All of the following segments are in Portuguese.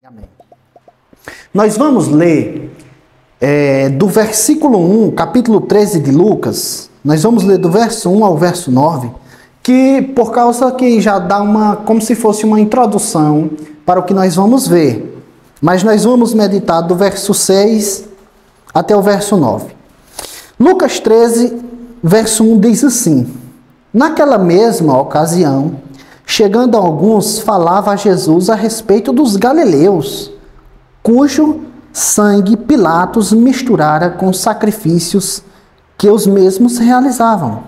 Amém. Nós vamos ler do versículo 1, capítulo 13 de Lucas. Nós vamos ler do verso 1 ao verso 9, que por causa que já dá como se fosse uma introdução para o que nós vamos ver. Mas nós vamos meditar do verso 6 até o verso 9. Lucas 13, verso 1 diz assim: Naquela mesma ocasião, chegando alguns, falava a Jesus a respeito dos galileus, cujo sangue Pilatos misturara com sacrifícios que os mesmos realizavam.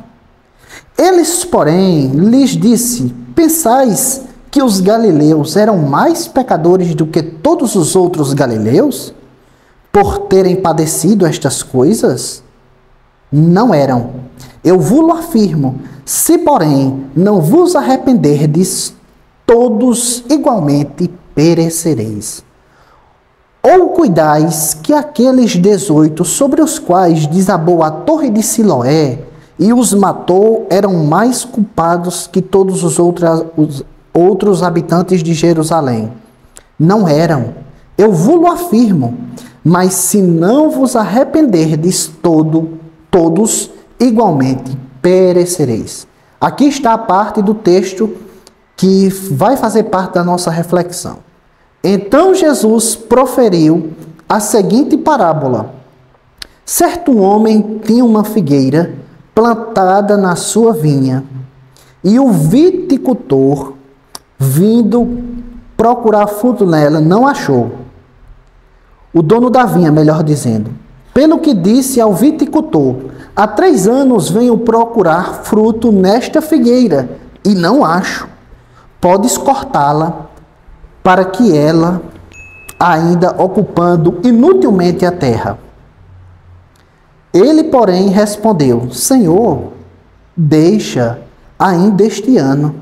Eles, porém, lhes disse: Pensais que os galileus eram mais pecadores do que todos os outros galileus, por terem padecido estas coisas? Não eram. Eu vos afirmo, se porém não vos arrependerdes, todos igualmente perecereis. Ou cuidais que aqueles 18 sobre os quais desabou a torre de Siloé e os matou eram mais culpados que todos os outros habitantes de Jerusalém? Não eram. Eu vos afirmo, mas se não vos arrependerdes, todos igualmente perecereis. Aqui está a parte do texto que vai fazer parte da nossa reflexão. Então Jesus proferiu a seguinte parábola. Certo homem tinha uma figueira plantada na sua vinha, e o viticultor, vindo procurar fruto nela, não achou. O dono da vinha, melhor dizendo, pelo que disse ao viticultor: há 3 anos venho procurar fruto nesta figueira, e não acho. Podes cortá-la, para que ela, ainda ocupando inutilmente a terra. Ele, porém, respondeu: Senhor, deixa ainda este ano,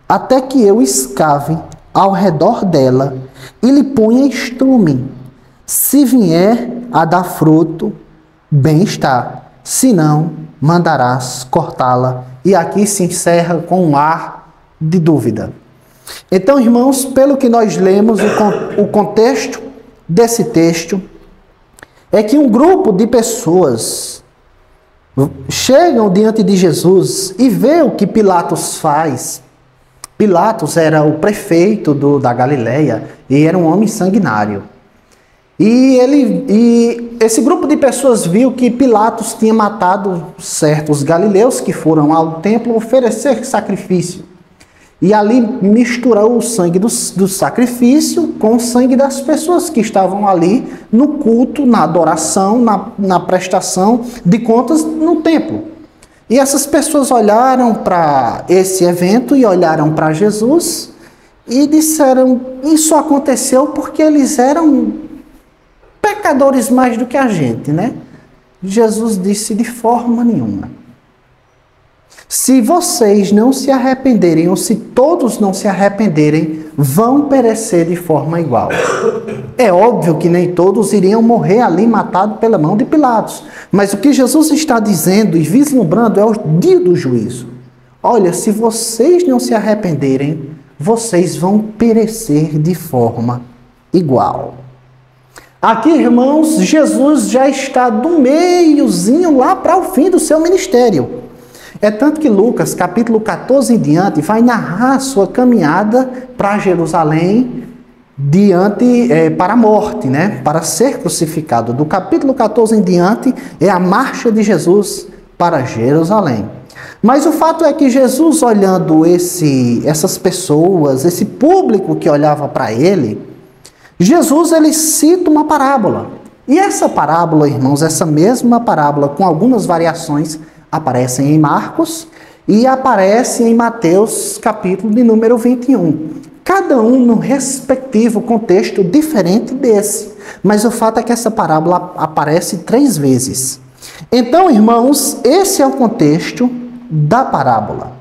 até que eu escave ao redor dela e lhe ponha estrume. Se vier a dar fruto, bem está. Se não, mandarás cortá-la. E aqui se encerra com um ar de dúvida. Então, irmãos, pelo que nós lemos, o contexto desse texto é que um grupo de pessoas chegam diante de Jesus e vê o que Pilatos faz. Pilatos era o prefeito da Galileia e era um homem sanguinário. E esse grupo de pessoas viu que Pilatos tinha matado certos galileus que foram ao templo oferecer sacrifício. E ali misturou o sangue do sacrifício com o sangue das pessoas que estavam ali no culto, na adoração, na prestação de contas no templo. E essas pessoas olharam para esse evento e olharam para Jesus e disseram: isso aconteceu porque eles eram pecadores mais do que a gente, né? Jesus disse: de forma nenhuma. Se vocês não se arrependerem, ou se todos não se arrependerem, vão perecer de forma igual. É óbvio que nem todos iriam morrer ali matados pela mão de Pilatos. Mas o que Jesus está dizendo e vislumbrando é o dia do juízo. Olha, se vocês não se arrependerem, vocês vão perecer de forma igual. Aqui, irmãos, Jesus já está do meiozinho lá para o fim do seu ministério. É tanto que Lucas, capítulo 14 em diante, vai narrar a sua caminhada para Jerusalém para a morte, né? Para ser crucificado. Do capítulo 14 em diante é a marcha de Jesus para Jerusalém. Mas o fato é que Jesus, olhando essas pessoas, esse público que olhava para ele, Jesus ele cita uma parábola. E essa parábola, irmãos, essa mesma parábola, com algumas variações, aparecem em Marcos e aparece em Mateus, capítulo de número 21. Cada um no respectivo contexto diferente desse. Mas o fato é que essa parábola aparece 3 vezes. Então, irmãos, esse é o contexto da parábola.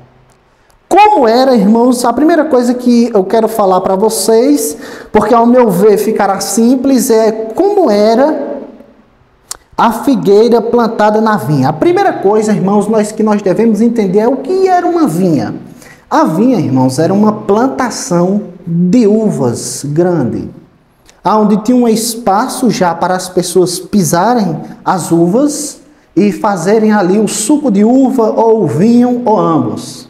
Como era, irmãos, a primeira coisa que eu quero falar para vocês, porque ao meu ver ficará simples, é como era a figueira plantada na vinha. A primeira coisa, irmãos, que nós devemos entender é o que era uma vinha. A vinha, irmãos, era uma plantação de uvas grande. onde tinha um espaço já para as pessoas pisarem as uvas e fazerem ali o suco de uva ou o vinho ou ambos.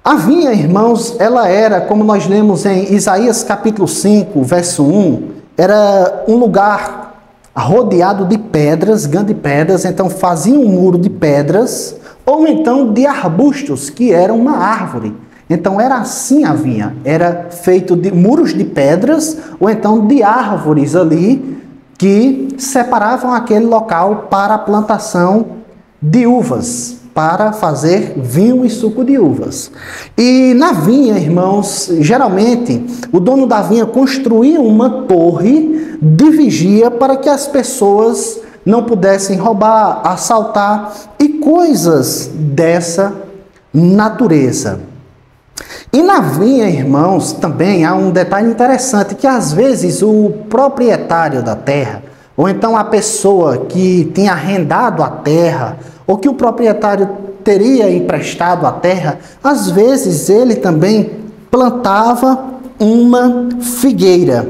A vinha, irmãos, ela era, como nós lemos em Isaías capítulo 5, verso 1, era um lugar rodeado de pedras, grandes pedras, então fazia um muro de pedras, ou então de arbustos, que era uma árvore. Então era assim a vinha, era feito de muros de pedras, ou então de árvores ali, que separavam aquele local para a plantação de uvas, para fazer vinho e suco de uvas. E na vinha, irmãos, geralmente, o dono da vinha construía uma torre de vigia para que as pessoas não pudessem roubar, assaltar e coisas dessa natureza. E na vinha, irmãos, também há um detalhe interessante, que às vezes o proprietário da terra, ou então a pessoa que tinha arrendado a terra, ou que o proprietário teria emprestado a terra, às vezes ele também plantava uma figueira.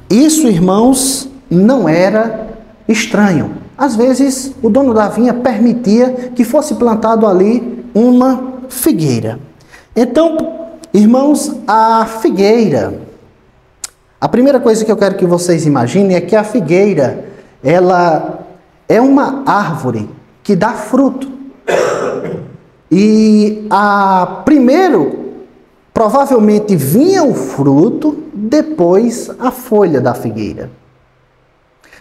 Isso, irmãos, não era estranho. Às vezes o dono da vinha permitia que fosse plantado ali uma figueira. Então, irmãos, a figueira, a primeira coisa que eu quero que vocês imaginem é que a figueira, ela é uma árvore que dá fruto. E primeiro, provavelmente vinha o fruto, depois a folha da figueira.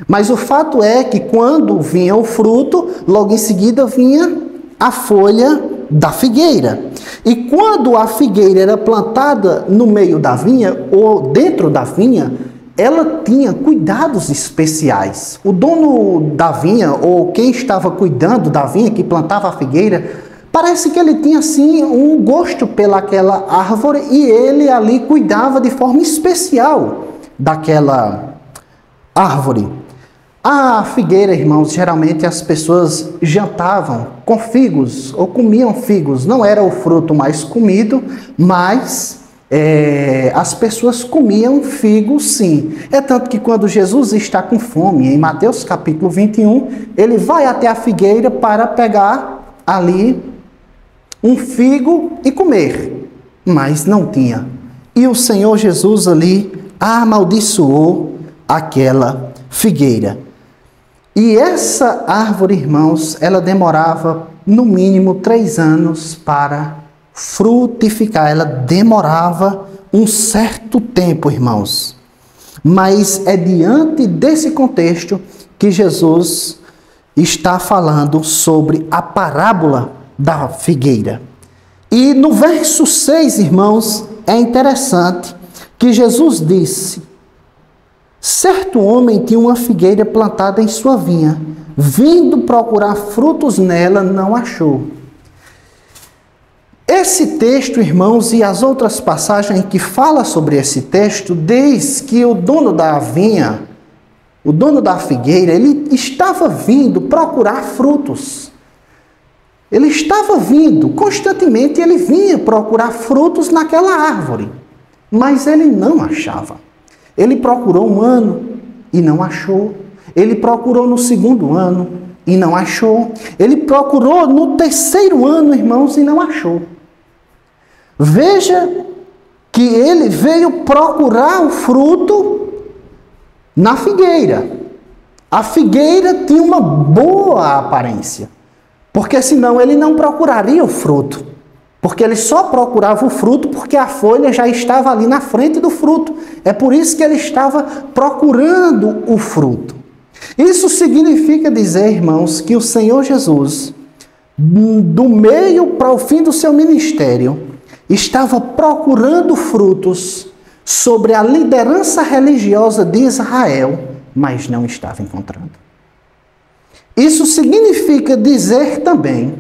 Mas o fato é que quando vinha o fruto, logo em seguida vinha a folha da figueira. E quando a figueira era plantada no meio da vinha, ou dentro da vinha, ela tinha cuidados especiais. O dono da vinha, ou quem estava cuidando da vinha, que plantava a figueira, parece que ele tinha assim um gosto pelaquela árvore e ele ali cuidava de forma especial daquela árvore. A figueira, irmãos, geralmente as pessoas jantavam com figos ou comiam figos. Não era o fruto mais comido, mas as pessoas comiam figos, sim. É tanto que quando Jesus está com fome, em Mateus capítulo 21, ele vai até a figueira para pegar ali um figo e comer, mas não tinha. E o Senhor Jesus ali amaldiçoou aquela figueira. E essa árvore, irmãos, ela demorava no mínimo 3 anos para frutificar. Ela demorava um certo tempo, irmãos. Mas é diante desse contexto que Jesus está falando sobre a parábola da figueira. E no verso 6, irmãos, é interessante que Jesus disse: certo homem tinha uma figueira plantada em sua vinha, vindo procurar frutos nela, não achou. Esse texto, irmãos, e as outras passagens que falam sobre esse texto, diz que o dono da vinha, o dono da figueira, ele estava vindo procurar frutos. Ele estava vindo, constantemente ele vinha procurar frutos naquela árvore, mas ele não achava. Ele procurou 1 ano e não achou. Ele procurou no 2º ano e não achou. Ele procurou no 3º ano, irmãos, e não achou. Veja que ele veio procurar o fruto na figueira. A figueira tinha uma boa aparência, porque senão ele não procuraria o fruto. Porque ele só procurava o fruto porque a folha já estava ali na frente do fruto. É por isso que ele estava procurando o fruto. Isso significa dizer, irmãos, que o Senhor Jesus, do meio para o fim do seu ministério, estava procurando frutos sobre a liderança religiosa de Israel, mas não estava encontrando. Isso significa dizer também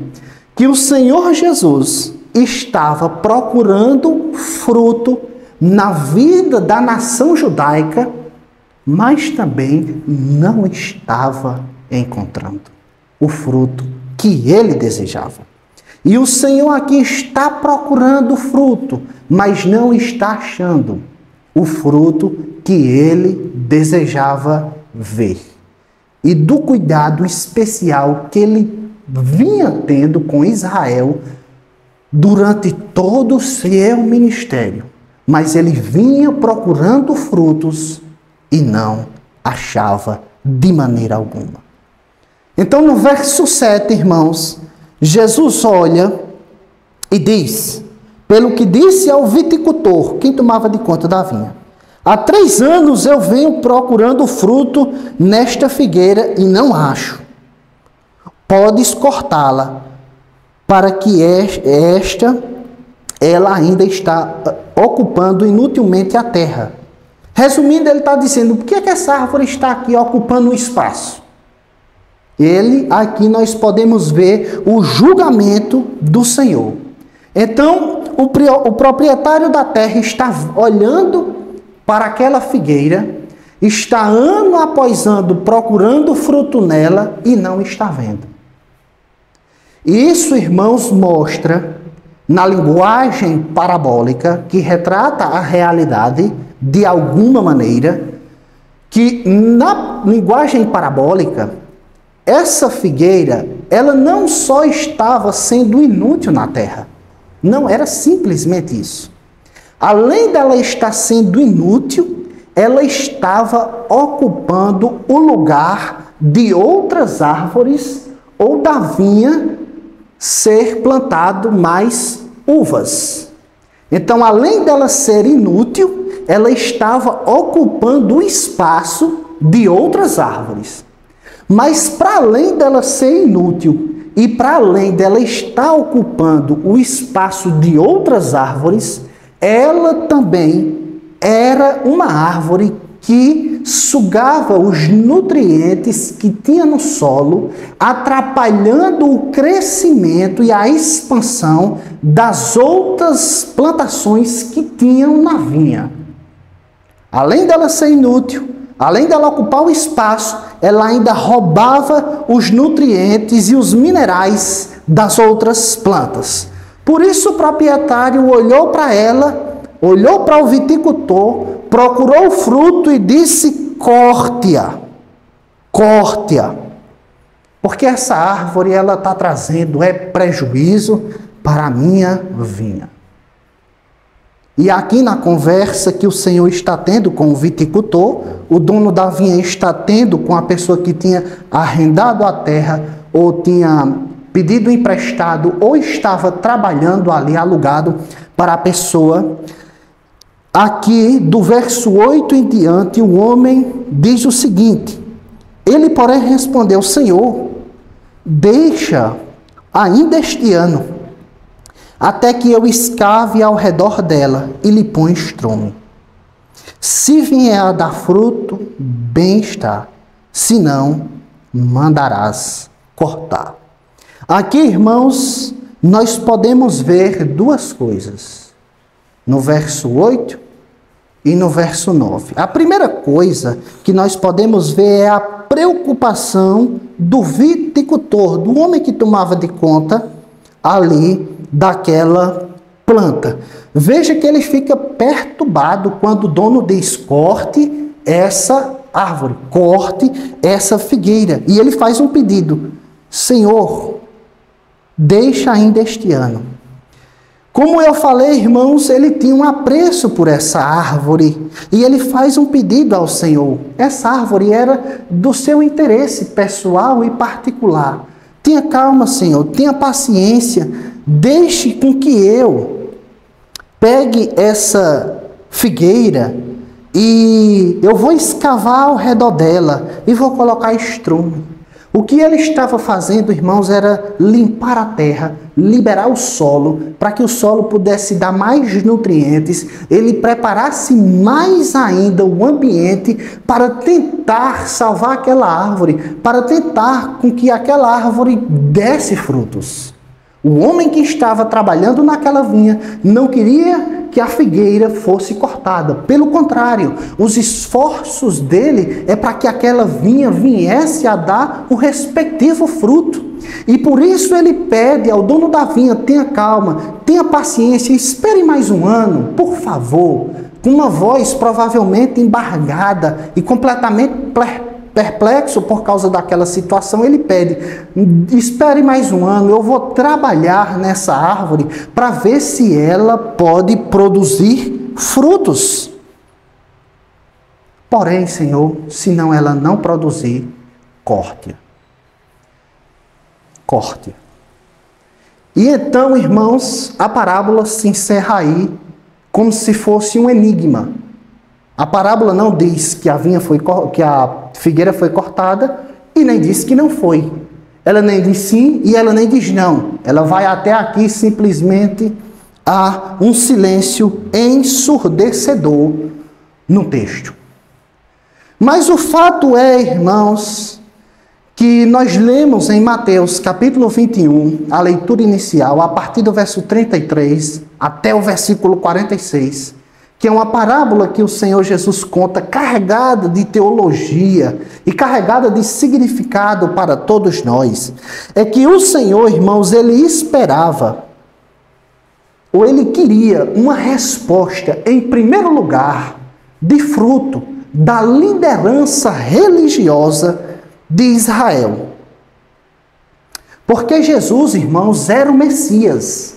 que o Senhor Jesus estava procurando fruto na vida da nação judaica, mas também não estava encontrando o fruto que ele desejava. E o Senhor aqui está procurando fruto, mas não está achando. o fruto que ele desejava ver. E do cuidado especial que ele vinha tendo com Israel durante todo o seu ministério. Mas ele vinha procurando frutos e não achava de maneira alguma. Então, no verso 7, irmãos, Jesus olha e diz, pelo que disse ao viticultor, quem tomava de conta da vinha: há 3 anos eu venho procurando fruto nesta figueira e não acho. Podes cortá-la, para que ela ainda está ocupando inutilmente a terra. Resumindo, ele está dizendo, por que essa árvore está aqui ocupando um espaço? Aqui nós podemos ver o julgamento do Senhor. Então, o proprietário da terra está olhando para aquela figueira, está ano após ano procurando fruto nela e não está vendo. Isso, irmãos, mostra, na linguagem parabólica, que retrata a realidade de alguma maneira, que na linguagem parabólica, essa figueira, ela não só estava sendo inútil na terra, não era simplesmente isso. Além dela estar sendo inútil, ela estava ocupando o lugar de outras árvores ou da vinha ser plantado mais uvas. Então, além dela ser inútil, ela estava ocupando o espaço de outras árvores. Mas para além dela ser inútil e para além dela estar ocupando o espaço de outras árvores, ela também era uma árvore que sugava os nutrientes que tinha no solo, atrapalhando o crescimento e a expansão das outras plantações que tinham na vinha. Além dela ser inútil, além dela ocupar o espaço, ela ainda roubava os nutrientes e os minerais das outras plantas. Por isso o proprietário olhou para ela, olhou para o viticultor, procurou o fruto e disse: corte-a, corte-a. Porque essa árvore ela está trazendo prejuízo para a minha vinha. E aqui na conversa que o Senhor está tendo com o viticultor, o dono da vinha está tendo com a pessoa que tinha arrendado a terra, ou tinha pedido emprestado, ou estava trabalhando ali alugado para a pessoa. Aqui, do verso 8 em diante, o homem diz o seguinte: ele, porém, respondeu: Senhor, deixa ainda este ano, até que eu escave ao redor dela e lhe ponha estrume. Se vier a dar fruto, bem está. Se não, mandarás cortar. Aqui, irmãos, nós podemos ver 2 coisas. No verso 8 e no verso 9. A primeira coisa que nós podemos ver é a preocupação do viticultor, do homem que tomava de conta ali daquela planta. Veja que ele fica perturbado quando o dono diz: corte essa árvore, corte essa figueira. E ele faz um pedido: Senhor, deixa ainda este ano. Como eu falei, irmãos, ele tinha um apreço por essa árvore e ele faz um pedido ao Senhor. Essa árvore era do seu interesse pessoal e particular. Tenha calma, Senhor, tenha paciência, deixe com que eu pegue essa figueira e eu vou escavar ao redor dela e vou colocar estrume. O que ele estava fazendo, irmãos, era limpar a terra, liberar o solo, para que o solo pudesse dar mais nutrientes, ele preparasse mais ainda o ambiente para tentar salvar aquela árvore, para tentar com que aquela árvore desse frutos. O homem que estava trabalhando naquela vinha não queria que a figueira fosse cortada. Pelo contrário, os esforços dele é para que aquela vinha viesse a dar o respectivo fruto. E por isso ele pede ao dono da vinha: tenha calma, tenha paciência, espere mais um ano, por favor. com uma voz provavelmente embargada e completamente perplexo por causa daquela situação, ele pede: espere mais um ano, eu vou trabalhar nessa árvore para ver se ela pode produzir frutos. Porém, Senhor, se não ela não produzir, corte-a. Corte-a. E então, irmãos, a parábola se encerra aí como se fosse um enigma. A parábola não diz que a figueira foi cortada e nem diz que não foi. Ela nem diz sim e ela nem diz não. Ela vai até aqui simplesmente a um silêncio ensurdecedor no texto. Mas o fato é, irmãos, que nós lemos em Mateus capítulo 21, a leitura inicial, a partir do verso 33 até o versículo 46, que é uma parábola que o Senhor Jesus conta, carregada de teologia e carregada de significado para todos nós. É que o Senhor, irmãos, ele esperava, ou ele queria uma resposta, em primeiro lugar, de fruto da liderança religiosa de Israel. Porque Jesus, irmãos, era o Messias.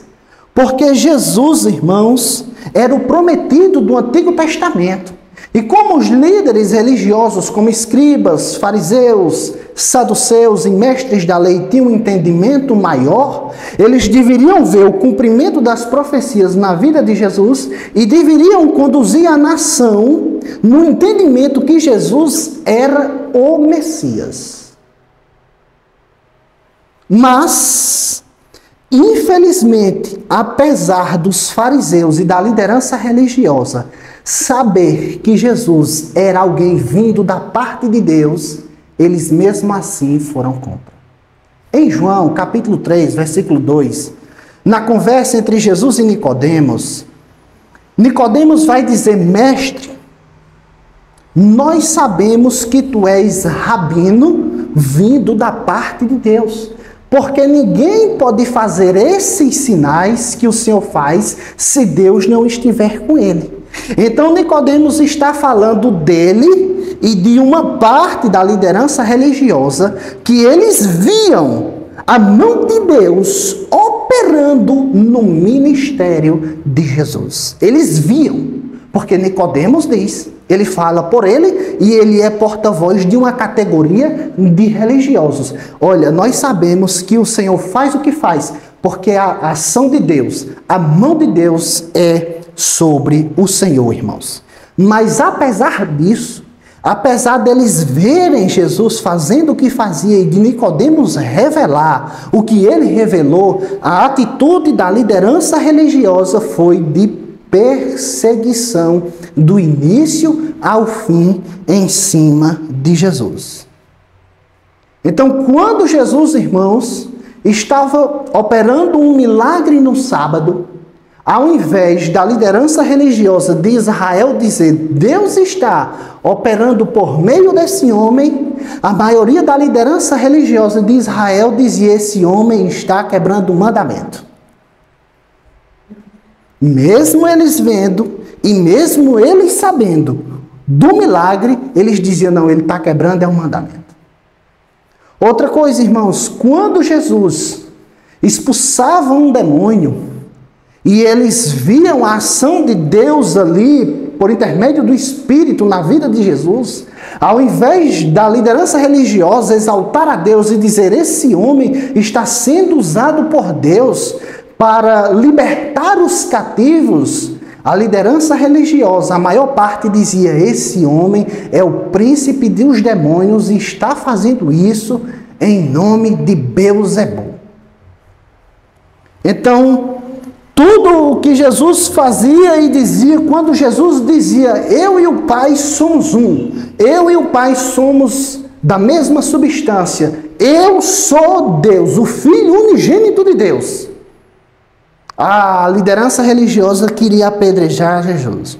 Porque Jesus, irmãos, era o prometido do Antigo Testamento. E como os líderes religiosos, como escribas, fariseus, saduceus e mestres da lei tinham um entendimento maior, eles deveriam ver o cumprimento das profecias na vida de Jesus e deveriam conduzir a nação no entendimento que Jesus era o Messias. Mas, infelizmente, apesar dos fariseus e da liderança religiosa saber que Jesus era alguém vindo da parte de Deus, eles mesmo assim foram contra. Em João, capítulo 3, versículo 2, na conversa entre Jesus e Nicodemos, Nicodemos vai dizer: mestre, nós sabemos que tu és rabino vindo da parte de Deus, porque ninguém pode fazer esses sinais que o Senhor faz se Deus não estiver com ele. Então Nicodemos está falando dele e de uma parte da liderança religiosa que eles viam a mão de Deus operando no ministério de Jesus. Eles viam, porque Nicodemos diz, ele fala por ele e ele é porta-voz de uma categoria de religiosos. Olha, nós sabemos que o Senhor faz o que faz, porque a ação de Deus, a mão de Deus é sobre o Senhor, irmãos. Mas apesar disso, apesar deles verem Jesus fazendo o que fazia e de Nicodemos revelar o que ele revelou, a atitude da liderança religiosa foi de perseguição do início ao fim em cima de Jesus. Então, quando Jesus, irmãos, estava operando um milagre no sábado, ao invés da liderança religiosa de Israel dizer Deus está operando por meio desse homem, a maioria da liderança religiosa de Israel dizia: esse homem está quebrando o mandamento. Mesmo eles vendo e mesmo eles sabendo do milagre, eles diziam: não, ele está quebrando, é um mandamento. Outra coisa, irmãos, quando Jesus expulsava um demônio, e eles viam a ação de Deus ali, por intermédio do Espírito, na vida de Jesus, ao invés da liderança religiosa exaltar a Deus e dizer: esse homem está sendo usado por Deus para libertar os cativos, a liderança religiosa, a maior parte dizia: esse homem é o príncipe dos demônios e está fazendo isso em nome de Beelzebul. Então, tudo o que Jesus fazia e dizia, quando Jesus dizia: eu e o Pai somos um, eu e o Pai somos da mesma substância, eu sou Deus, o Filho unigênito de Deus, a liderança religiosa queria apedrejar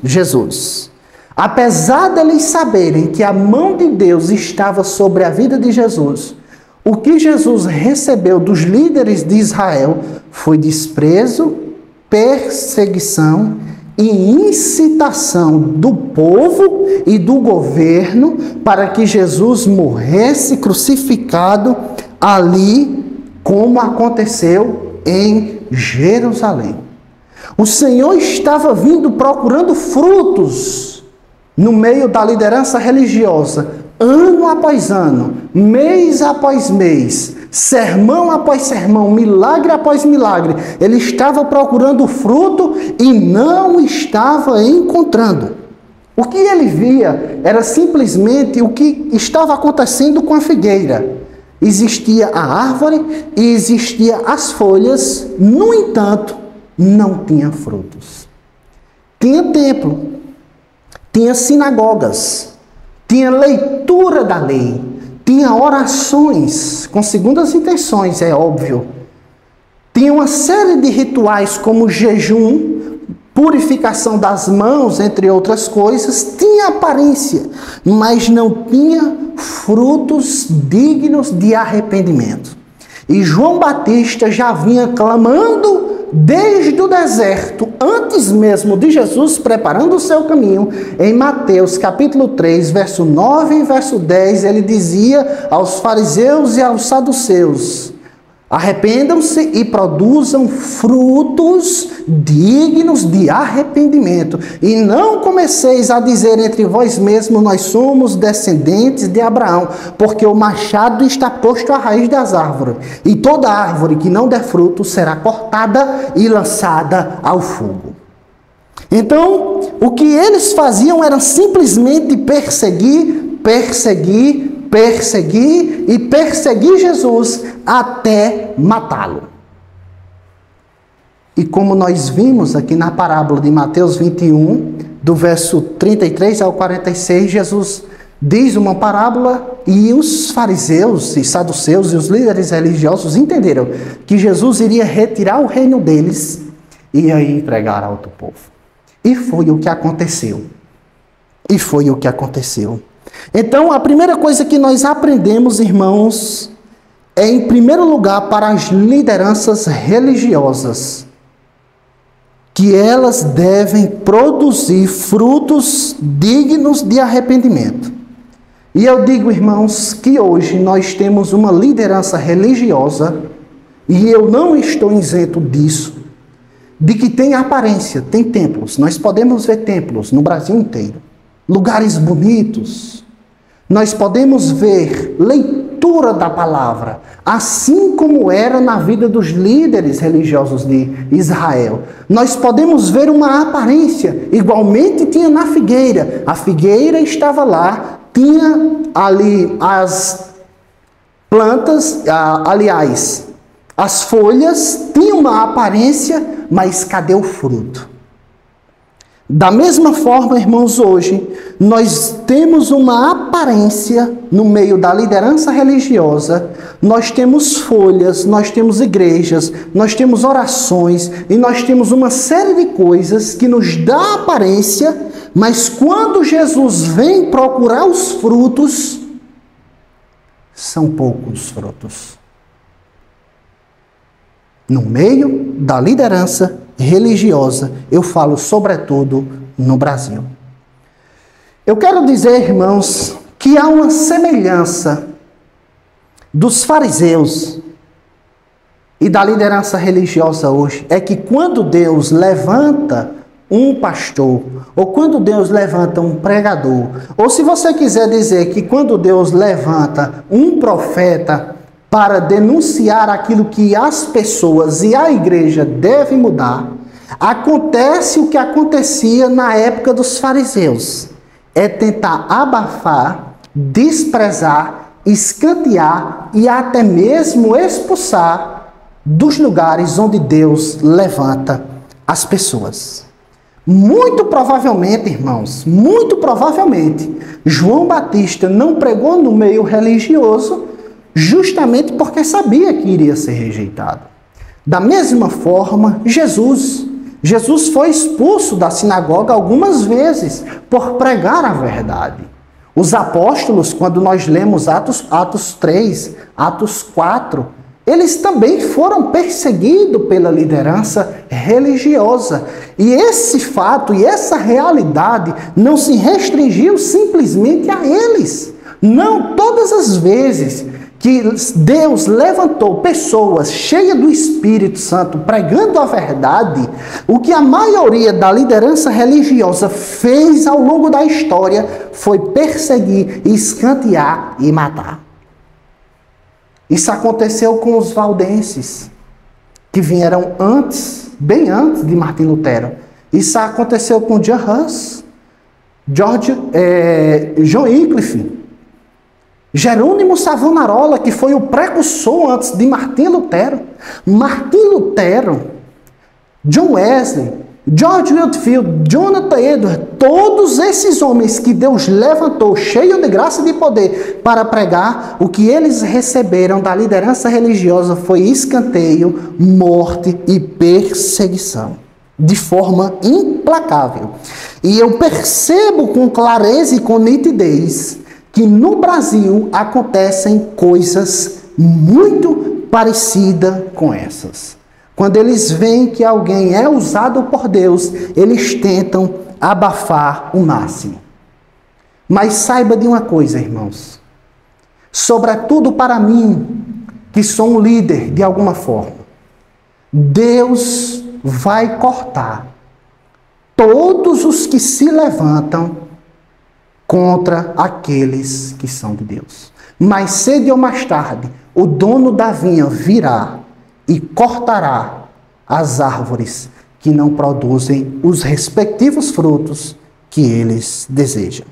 Jesus. Apesar deles saberem que a mão de Deus estava sobre a vida de Jesus, o que Jesus recebeu dos líderes de Israel foi desprezo, perseguição e incitação do povo e do governo para que Jesus morresse crucificado ali, como aconteceu em Jerusalém. O Senhor estava vindo procurando frutos no meio da liderança religiosa, ano após ano, mês após mês, sermão após sermão, milagre após milagre. Ele estava procurando fruto e não estava encontrando. O que ele via era simplesmente o que estava acontecendo com a figueira. Existia a árvore e existia as folhas, no entanto, não tinha frutos. Tinha templo, tinha sinagogas, tinha leitura da lei, tinha orações com segundas intenções, é óbvio. Tinha uma série de rituais como jejum, purificação das mãos, entre outras coisas. Tinha aparência, mas não tinha frutos dignos de arrependimento. E João Batista já vinha clamando desde o deserto, antes mesmo de Jesus preparando o seu caminho. Em Mateus capítulo 3, verso 9 e verso 10, ele dizia aos fariseus e aos saduceus: arrependam-se e produzam frutos dignos de arrependimento. E não comeceis a dizer entre vós mesmos: nós somos descendentes de Abraão, porque o machado está posto à raiz das árvores, e toda árvore que não der fruto será cortada e lançada ao fogo. Então, o que eles faziam era simplesmente perseguir Jesus até matá-lo. E como nós vimos aqui na parábola de Mateus 21, do verso 33 ao 46, Jesus diz uma parábola e os fariseus e saduceus e os líderes religiosos entenderam que Jesus iria retirar o reino deles e ia entregar ao outro povo. E foi o que aconteceu. Então, a primeira coisa que nós aprendemos, irmãos, é, em primeiro lugar, para as lideranças religiosas, que elas devem produzir frutos dignos de arrependimento. E eu digo, irmãos, que hoje nós temos uma liderança religiosa, e eu não estou isento disso, de que tem aparência, tem templos. Nós podemos ver templos no Brasil inteiro, lugares bonitos. Nós podemos ver leitura da palavra, assim como era na vida dos líderes religiosos de Israel. Nós podemos ver uma aparência, igualmente tinha na figueira. A figueira estava lá, tinha ali as plantas, aliás, as folhas tinham uma aparência, mas cadê o fruto? Da mesma forma, irmãos, hoje, nós temos uma aparência no meio da liderança religiosa, nós temos folhas, nós temos igrejas, nós temos orações e nós temos uma série de coisas que nos dá aparência, mas quando Jesus vem procurar os frutos, são poucos os frutos. No meio da liderança religiosa, eu falo sobretudo no Brasil. Eu quero dizer, irmãos, que há uma semelhança dos fariseus e da liderança religiosa hoje. É que quando Deus levanta um pastor, ou quando Deus levanta um pregador, ou se você quiser dizer que quando Deus levanta um profeta para denunciar aquilo que as pessoas e a igreja devem mudar, acontece o que acontecia na época dos fariseus. É tentar abafar, desprezar, escantear e até mesmo expulsar dos lugares onde Deus levanta as pessoas. Muito provavelmente, irmãos, muito provavelmente, João Batista não pregou no meio religioso justamente porque sabia que iria ser rejeitado. Da mesma forma, Jesus foi expulso da sinagoga algumas vezes por pregar a verdade. Os apóstolos, quando nós lemos Atos 3, Atos 4, eles também foram perseguidos pela liderança religiosa. E esse fato e essa realidade não se restringiu simplesmente a eles. Não, todas as vezes que Deus levantou pessoas cheias do Espírito Santo pregando a verdade, o que a maioria da liderança religiosa fez ao longo da história foi perseguir, escantear e matar. Isso aconteceu com os valdenses, que vieram antes, bem antes de Martim Lutero. Isso aconteceu com John Huss, John Wycliffe, Jerônimo Savonarola, que foi o precursor antes de Martim Lutero. Martim Lutero, John Wesley, George Whitefield, Jonathan Edwards, todos esses homens que Deus levantou, cheios de graça e de poder, para pregar, o que eles receberam da liderança religiosa foi escanteio, morte e perseguição, de forma implacável. E eu percebo com clareza e com nitidez que no Brasil acontecem coisas muito parecidas com essas. Quando eles veem que alguém é usado por Deus, eles tentam abafar o máximo. Mas saiba de uma coisa, irmãos. Sobretudo para mim, que sou um líder de alguma forma, Deus vai cortar todos os que se levantam contra aqueles que são de Deus. Mais cedo ou mais tarde, o dono da vinha virá e cortará as árvores que não produzem os respectivos frutos que eles desejam.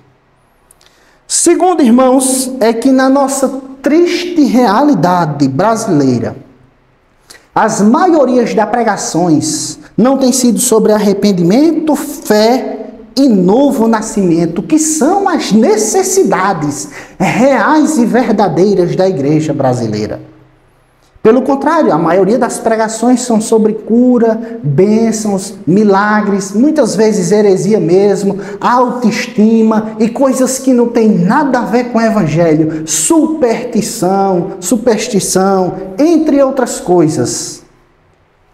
Segundo, irmãos, é que na nossa triste realidade brasileira, as maiorias das pregações não têm sido sobre arrependimento, fé e novo nascimento, que são as necessidades reais e verdadeiras da igreja brasileira. Pelo contrário, a maioria das pregações são sobre cura, bênçãos, milagres, muitas vezes heresia mesmo, autoestima e coisas que não têm nada a ver com o evangelho, superstição, entre outras coisas.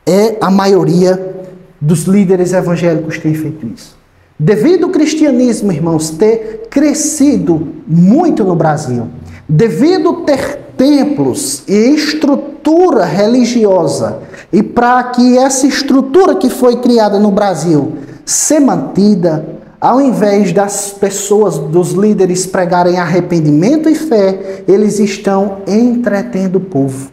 É a maioria dos líderes evangélicos que tem feito isso. Devido ao cristianismo, irmãos, ter crescido muito no Brasil, devido a ter templos e estrutura religiosa, e para que essa estrutura que foi criada no Brasil ser mantida, ao invés das pessoas, dos líderes pregarem arrependimento e fé, eles estão entretendo o povo.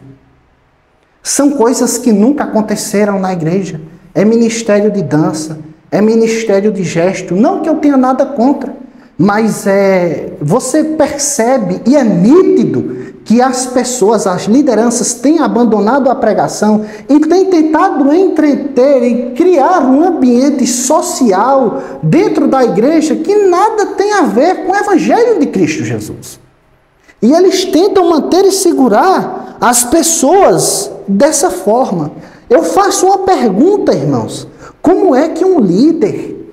São coisas que nunca aconteceram na igreja. É ministério de dança, é ministério de gesto, não que eu tenha nada contra, mas você percebe e é nítido que as pessoas, as lideranças têm abandonado a pregação e têm tentado entreter e criar um ambiente social dentro da igreja que nada tem a ver com o evangelho de Cristo Jesus. E eles tentam manter e segurar as pessoas dessa forma. Eu faço uma pergunta, irmãos. Como é que um líder,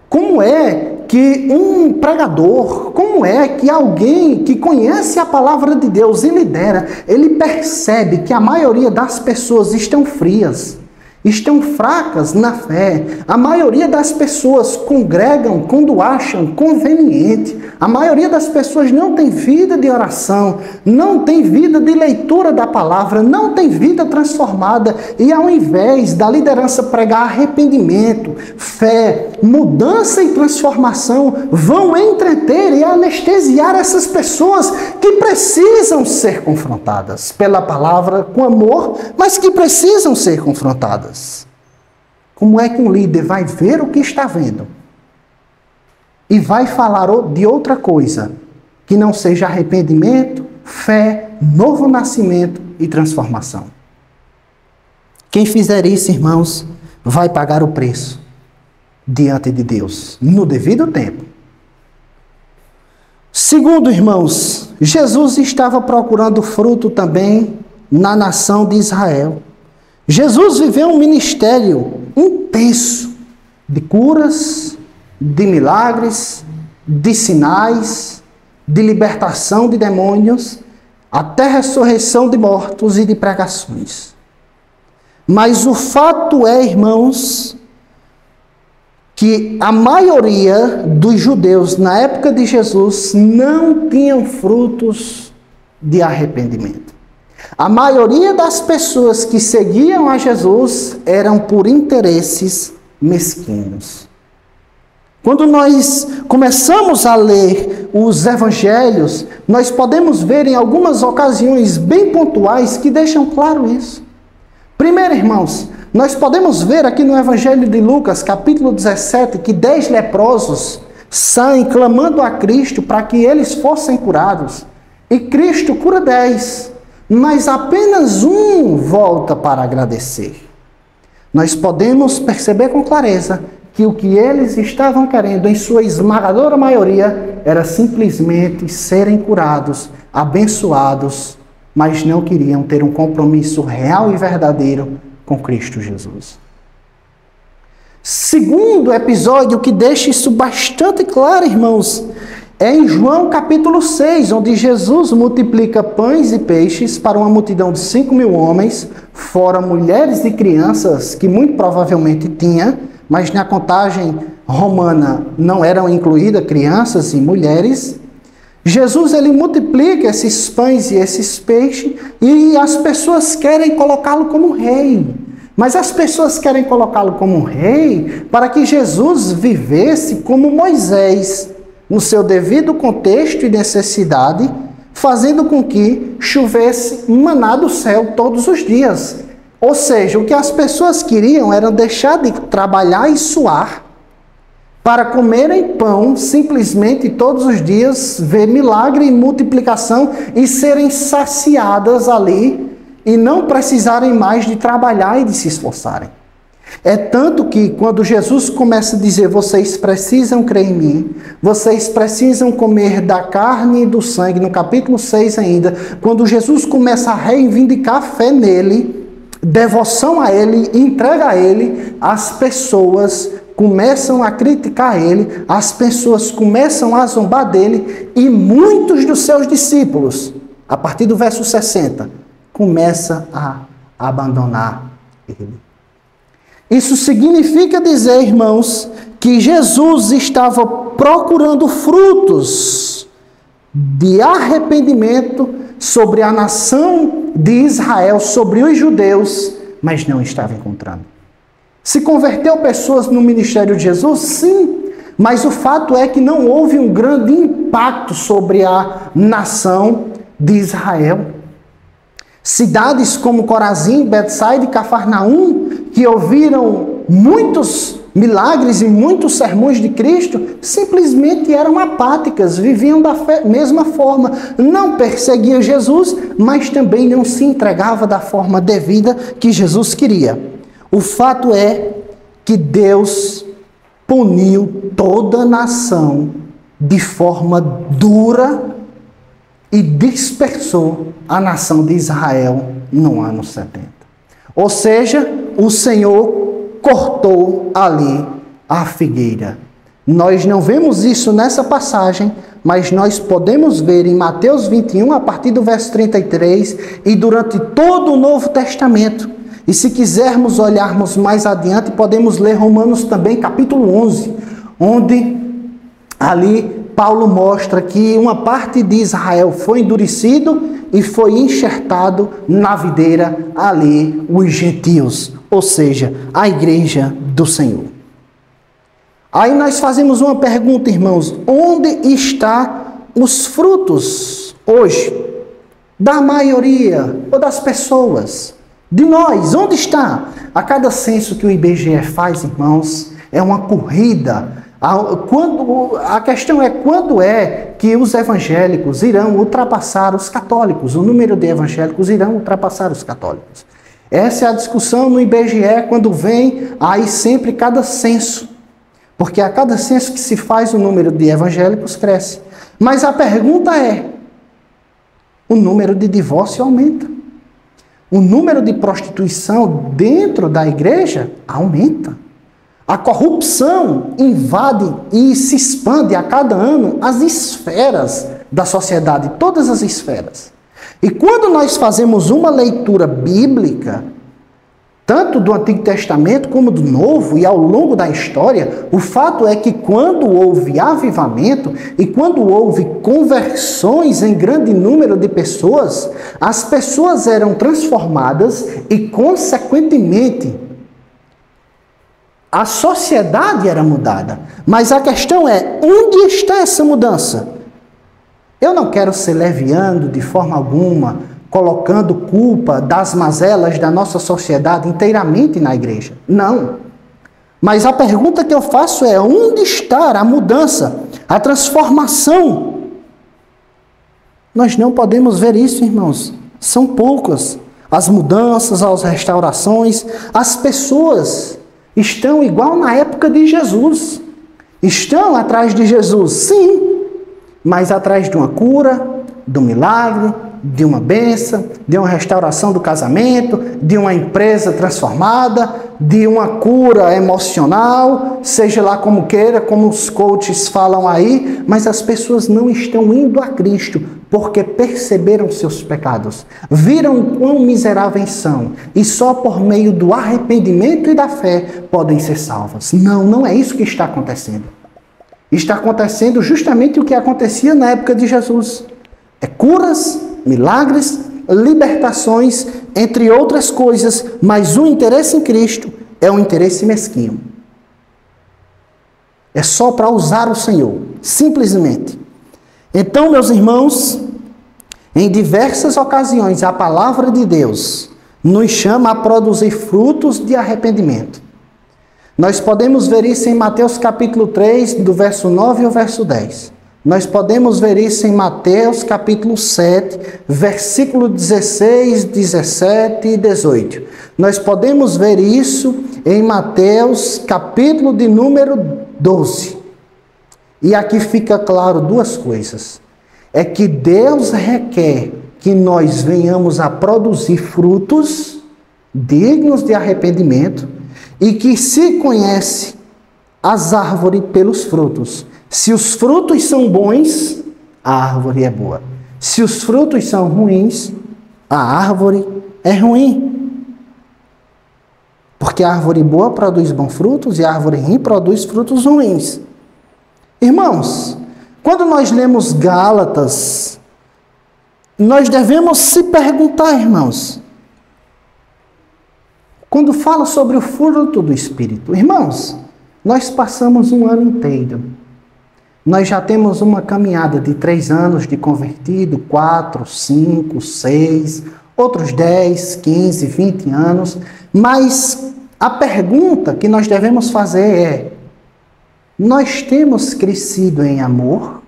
como é que um pregador, como é que alguém que conhece a palavra de Deus e lidera, ele percebe que a maioria das pessoas estão frias, estão fracas na fé. A maioria das pessoas congregam quando acham conveniente. A maioria das pessoas não tem vida de oração, não tem vida de leitura da palavra, não tem vida transformada. E ao invés da liderança pregar arrependimento, fé, mudança e transformação, vão entreter e anestesiar essas pessoas que precisam ser confrontadas pela palavra com amor, mas que precisam ser confrontadas. Como é que um líder vai ver o que está vendo e vai falar de outra coisa que não seja arrependimento, fé, novo nascimento e transformação? Quem fizer isso, irmãos, vai pagar o preço diante de Deus, no devido tempo. Segundo, irmãos, Jesus estava procurando fruto também na nação de Israel. Jesus viveu um ministério intenso de curas, de milagres, de sinais, de libertação de demônios, até ressurreição de mortos e de pregações. Mas o fato é, irmãos, que a maioria dos judeus na época de Jesus não tinham frutos de arrependimento. A maioria das pessoas que seguiam a Jesus eram por interesses mesquinhos. Quando nós começamos a ler os evangelhos, nós podemos ver em algumas ocasiões bem pontuais que deixam claro isso. Primeiro, irmãos, nós podemos ver aqui no Evangelho de Lucas, capítulo 17, que 10 leprosos saem clamando a Cristo para que eles fossem curados. E Cristo cura 10, mas apenas um volta para agradecer. Nós podemos perceber com clareza que o que eles estavam querendo, em sua esmagadora maioria, era simplesmente serem curados, abençoados, mas não queriam ter um compromisso real e verdadeiro com Cristo Jesus. Segundo episódio que deixa isso bastante claro, irmãos, é em João capítulo 6, onde Jesus multiplica pães e peixes para uma multidão de 5.000 homens, fora mulheres e crianças, que muito provavelmente tinha, mas na contagem romana não eram incluídas crianças e mulheres. Jesus, ele multiplica esses pães e esses peixes e as pessoas querem colocá-lo como rei. Mas as pessoas querem colocá-lo como rei para que Jesus vivesse como Moisés, no seu devido contexto e necessidade, fazendo com que chovesse maná do céu todos os dias. Ou seja, o que as pessoas queriam era deixar de trabalhar e suar para comerem pão simplesmente todos os dias, ver milagre e multiplicação e serem saciadas ali e não precisarem mais de trabalhar e de se esforçarem. É tanto que quando Jesus começa a dizer, vocês precisam crer em mim, vocês precisam comer da carne e do sangue, no capítulo 6 ainda, quando Jesus começa a reivindicar a fé nele, devoção a ele, entrega a ele, as pessoas começam a criticar ele, as pessoas começam a zombar dele e muitos dos seus discípulos, a partir do verso 60, começam a abandonar ele. Isso significa dizer, irmãos, que Jesus estava procurando frutos de arrependimento sobre a nação de Israel, sobre os judeus, mas não estava encontrando. Se converteu pessoas no ministério de Jesus? Sim, mas o fato é que não houve um grande impacto sobre a nação de Israel. Cidades como Corazim, Betsaida e Cafarnaum, que ouviram muitos milagres e muitos sermões de Cristo, simplesmente eram apáticas, viviam da mesma forma. Não perseguia Jesus, mas também não se entregava da forma devida que Jesus queria. O fato é que Deus puniu toda a nação de forma dura e dispersou a nação de Israel no ano 70. Ou seja, o Senhor cortou ali a figueira. Nós não vemos isso nessa passagem, mas nós podemos ver em Mateus 21, a partir do verso 33, e durante todo o Novo Testamento. E se quisermos olharmos mais adiante, podemos ler Romanos também, capítulo 11, onde ali Paulo mostra que uma parte de Israel foi endurecido e foi enxertado na videira ali os gentios, ou seja, a igreja do Senhor. Aí nós fazemos uma pergunta, irmãos, onde estão os frutos hoje da maioria ou das pessoas? De nós, onde está? A cada censo que o IBGE faz, irmãos, é uma corrida. A questão é quando é que os evangélicos irão ultrapassar os católicos. O número de evangélicos irão ultrapassar os católicos. Essa é a discussão no IBGE quando vem aí sempre cada censo. Porque a cada censo que se faz o número de evangélicos cresce. Mas a pergunta é, o número de divórcio aumenta. O número de prostituição dentro da igreja aumenta. A corrupção invade e se expande a cada ano as esferas da sociedade, todas as esferas. E quando nós fazemos uma leitura bíblica, tanto do Antigo Testamento como do Novo, e ao longo da história, o fato é que quando houve avivamento e quando houve conversões em grande número de pessoas, as pessoas eram transformadas e, consequentemente, a sociedade era mudada. Mas a questão é, onde está essa mudança? Eu não quero ser leviano de forma alguma, colocando culpa das mazelas da nossa sociedade inteiramente na igreja. Não. Mas a pergunta que eu faço é, onde está a mudança, a transformação? Nós não podemos ver isso, irmãos. São poucas as mudanças, as restaurações. As pessoas estão igual na época de Jesus. Estão atrás de Jesus, sim, mas atrás de uma cura, de um milagre, de uma bênção, de uma restauração do casamento, de uma empresa transformada, de uma cura emocional, seja lá como queira, como os coaches falam aí, mas as pessoas não estão indo a Cristo porque perceberam seus pecados, viram quão miseráveis são e só por meio do arrependimento e da fé podem ser salvas. Não, não é isso que está acontecendo. Está acontecendo justamente o que acontecia na época de Jesus. É curas, milagres, libertações, entre outras coisas, mas o interesse em Cristo é um interesse mesquinho. É só para usar o Senhor, simplesmente. Então, meus irmãos, em diversas ocasiões a palavra de Deus nos chama a produzir frutos de arrependimento. Nós podemos ver isso em Mateus capítulo 3, do verso 9 ao verso 10. Nós podemos ver isso em Mateus capítulo 7, versículo 16, 17 e 18. Nós podemos ver isso em Mateus capítulo de número 12. E aqui fica claro duas coisas. É que Deus requer que nós venhamos a produzir frutos dignos de arrependimento e que se conhece as árvores pelos frutos. Se os frutos são bons, a árvore é boa. Se os frutos são ruins, a árvore é ruim. Porque a árvore boa produz bons frutos e a árvore ruim produz frutos ruins. Irmãos, quando nós lemos Gálatas, nós devemos se perguntar, irmãos, quando fala sobre o fruto do Espírito, irmãos, nós passamos um ano inteiro. Nós já temos uma caminhada de 3 anos de convertido, 4, 5, 6, outros 10, 15, 20 anos. Mas a pergunta que nós devemos fazer é, nós temos crescido em amor?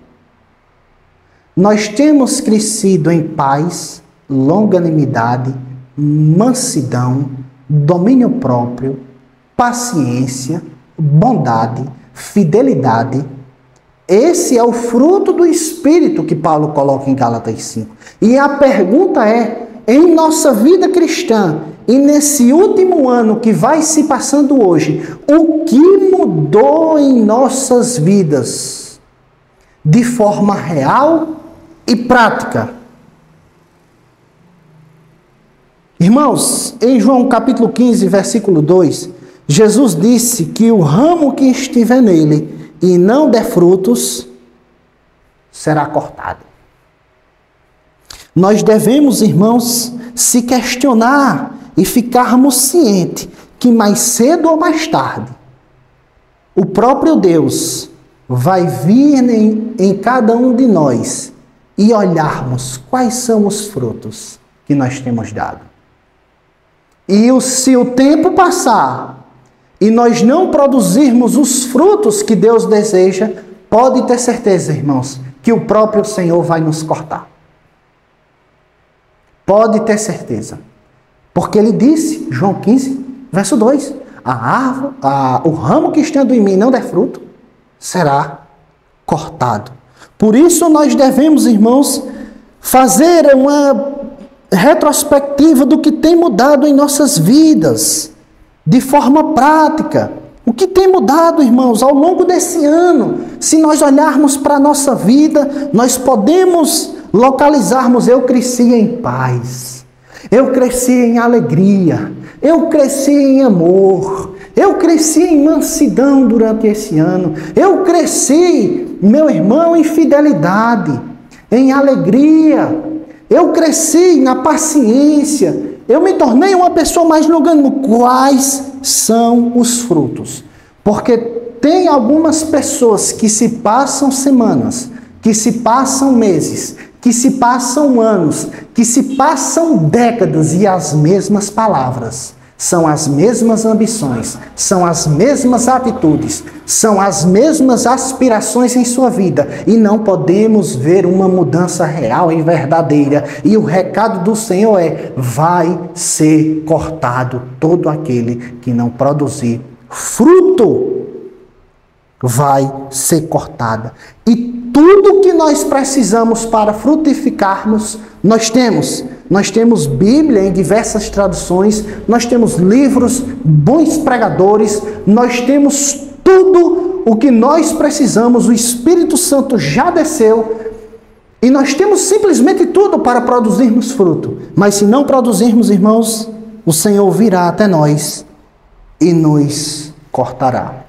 Nós temos crescido em paz, longanimidade, mansidão, domínio próprio, paciência, bondade, fidelidade? Esse é o fruto do Espírito que Paulo coloca em Gálatas 5. E a pergunta é, em nossa vida cristã, e nesse último ano que vai se passando hoje, o que mudou em nossas vidas de forma real e prática? Irmãos, em João capítulo 15, versículo 2, Jesus disse que o ramo que estiver nele e não der frutos, será cortado. Nós devemos, irmãos, se questionar e ficarmos cientes que mais cedo ou mais tarde, o próprio Deus vai vir em cada um de nós e olharmos quais são os frutos que nós temos dado. E se o tempo passar e nós não produzirmos os frutos que Deus deseja, pode ter certeza, irmãos, que o próprio Senhor vai nos cortar. Pode ter certeza. Porque ele disse, João 15, verso 2, o ramo que estando em mim não der fruto, será cortado. Por isso nós devemos, irmãos, fazer uma retrospectiva do que tem mudado em nossas vidas, de forma prática. O que tem mudado, irmãos, ao longo desse ano? Se nós olharmos para a nossa vida, nós podemos localizarmos: eu cresci em paz, eu cresci em alegria, eu cresci em amor, eu cresci em mansidão durante esse ano, eu cresci, meu irmão, em fidelidade, em alegria, eu cresci na paciência, eu me tornei uma pessoa mais longânima. Quais são os frutos? Porque tem algumas pessoas que se passam semanas, que se passam meses, que se passam anos, que se passam décadas e as mesmas palavras, são as mesmas ambições, são as mesmas atitudes, são as mesmas aspirações em sua vida e não podemos ver uma mudança real e verdadeira. E o recado do Senhor é: vai ser cortado todo aquele que não produzir fruto. Vai ser cortada. E tudo que nós precisamos para frutificarmos, nós temos. Nós temos Bíblia em diversas traduções, nós temos livros, bons pregadores, nós temos tudo o que nós precisamos. O Espírito Santo já desceu e nós temos simplesmente tudo para produzirmos fruto. Mas se não produzirmos, irmãos, o Senhor virá até nós e nos cortará.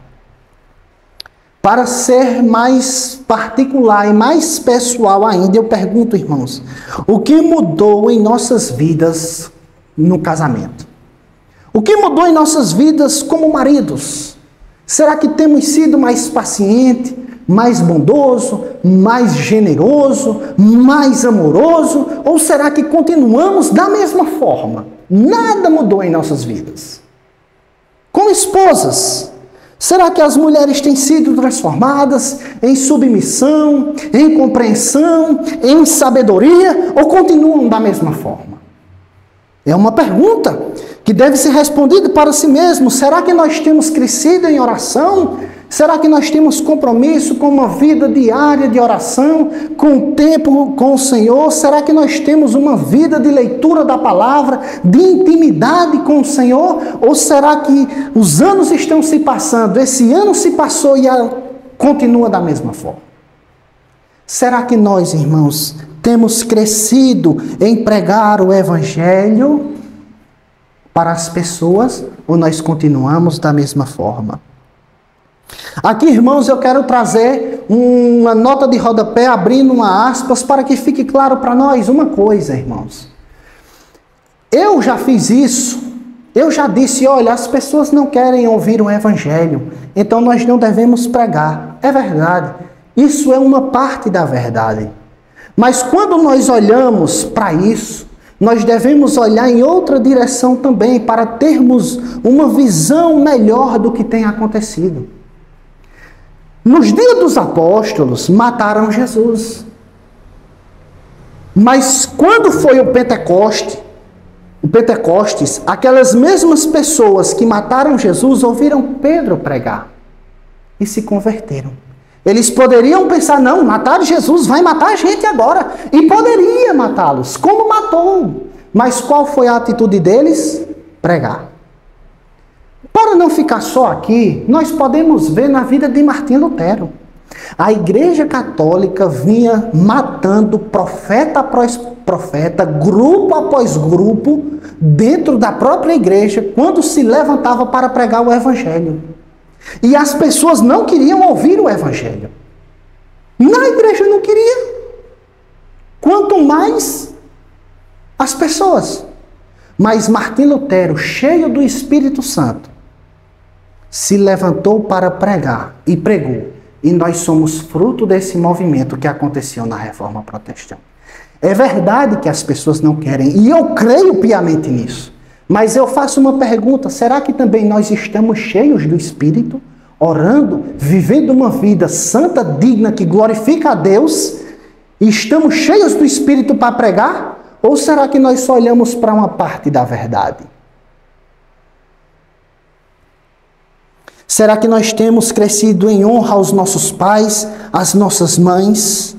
Para ser mais particular e mais pessoal ainda, eu pergunto, irmãos, o que mudou em nossas vidas no casamento? O que mudou em nossas vidas como maridos? Será que temos sido mais paciente, mais bondoso, mais generoso, mais amoroso? Ou será que continuamos da mesma forma? Nada mudou em nossas vidas. Como esposas, será que as mulheres têm sido transformadas em submissão, em compreensão, em sabedoria, ou continuam da mesma forma? É uma pergunta que deve ser respondida para si mesmo. Será que nós temos crescido em oração? Será que nós temos compromisso com uma vida diária de oração, com o tempo com o Senhor? Será que nós temos uma vida de leitura da palavra, de intimidade com o Senhor? Ou será que os anos estão se passando, esse ano se passou e continua da mesma forma? Será que nós, irmãos, temos crescido em pregar o Evangelho para as pessoas, ou nós continuamos da mesma forma? Aqui, irmãos, eu quero trazer uma nota de rodapé, abrindo uma aspas, para que fique claro para nós uma coisa, irmãos. Eu já fiz isso, eu já disse: olha, as pessoas não querem ouvir o Evangelho, então nós não devemos pregar. É verdade, isso é uma parte da verdade. Mas quando nós olhamos para isso, nós devemos olhar em outra direção também, para termos uma visão melhor do que tem acontecido. Nos dias dos apóstolos, mataram Jesus. Mas quando foi o Pentecostes, aquelas mesmas pessoas que mataram Jesus ouviram Pedro pregar e se converteram. Eles poderiam pensar: não, mataram Jesus, vai matar a gente agora. E poderia matá-los, como matou. Mas qual foi a atitude deles? Pregar. Para não ficar só aqui, nós podemos ver na vida de Martinho Lutero. A Igreja Católica vinha matando profeta após profeta, grupo após grupo, dentro da própria igreja, quando se levantava para pregar o Evangelho. E as pessoas não queriam ouvir o Evangelho. Na igreja não queria. Quanto mais as pessoas. Mas Martinho Lutero, cheio do Espírito Santo, se levantou para pregar e pregou. E nós somos fruto desse movimento que aconteceu na Reforma Protestante. É verdade que as pessoas não querem, e eu creio piamente nisso. Mas eu faço uma pergunta: será que também nós estamos cheios do Espírito, orando, vivendo uma vida santa, digna, que glorifica a Deus, e estamos cheios do Espírito para pregar? Ou será que nós só olhamos para uma parte da verdade? Será que nós temos crescido em honra aos nossos pais, às nossas mães?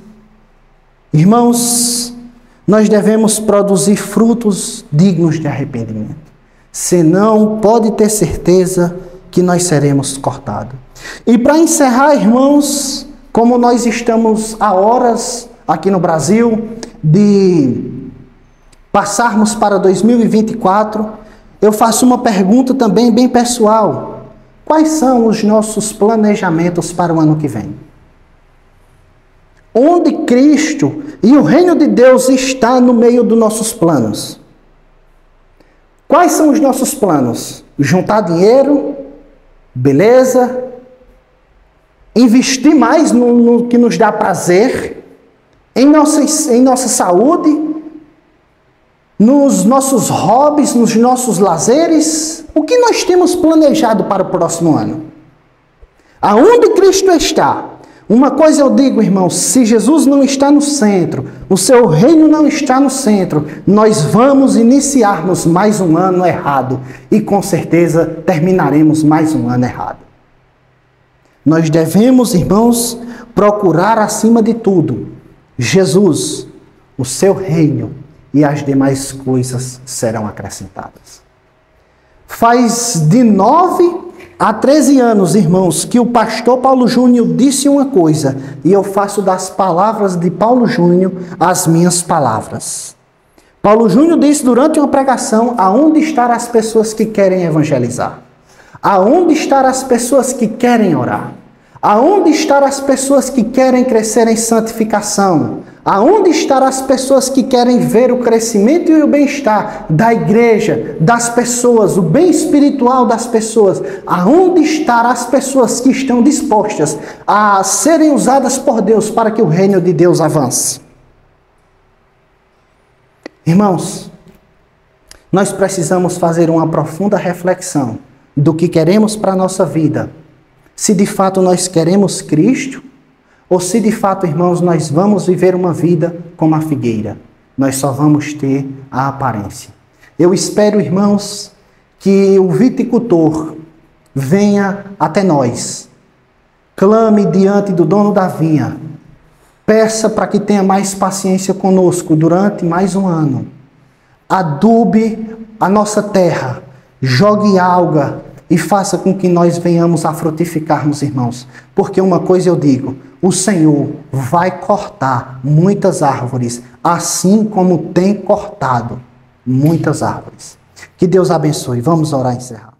Irmãos, nós devemos produzir frutos dignos de arrependimento. Senão, pode ter certeza que nós seremos cortados. E para encerrar, irmãos, como nós estamos há horas aqui no Brasil, de passarmos para 2024, eu faço uma pergunta também bem pessoal. Quais são os nossos planejamentos para o ano que vem? Onde Cristo e o reino de Deus está no meio dos nossos planos? Quais são os nossos planos? Juntar dinheiro? Beleza? Investir mais no que nos dá prazer? Em nossa saúde? Nos nossos hobbies? Nos nossos lazeres? O que nós temos planejado para o próximo ano? Aonde Cristo está? Uma coisa eu digo, irmãos, se Jesus não está no centro, o seu reino não está no centro, nós vamos iniciarmos mais um ano errado e com certeza terminaremos mais um ano errado. Nós devemos, irmãos, procurar acima de tudo Jesus, o seu reino, e as demais coisas serão acrescentadas. Faz de 9 a 13 anos, irmãos, que o pastor Paulo Júnior disse uma coisa, e eu faço das palavras de Paulo Júnior as minhas palavras. Paulo Júnior disse durante uma pregação: aonde estão as pessoas que querem evangelizar? Aonde estão as pessoas que querem orar? Aonde estão as pessoas que querem crescer em santificação? Aonde estão as pessoas que querem ver o crescimento e o bem-estar da igreja, das pessoas, o bem espiritual das pessoas? Aonde estão as pessoas que estão dispostas a serem usadas por Deus para que o reino de Deus avance? Irmãos, nós precisamos fazer uma profunda reflexão do que queremos para a nossa vida. Se de fato nós queremos Cristo, ou se de fato, irmãos, nós vamos viver uma vida como a figueira. Nós só vamos ter a aparência. Eu espero, irmãos, que o viticultor venha até nós. Clame diante do dono da vinha. Peça para que tenha mais paciência conosco durante mais um ano. Adube a nossa terra. Jogue alga e faça com que nós venhamos a frutificarmos, irmãos. Porque uma coisa eu digo: o Senhor vai cortar muitas árvores, assim como tem cortado muitas árvores. Que Deus abençoe. Vamos orar e encerrar.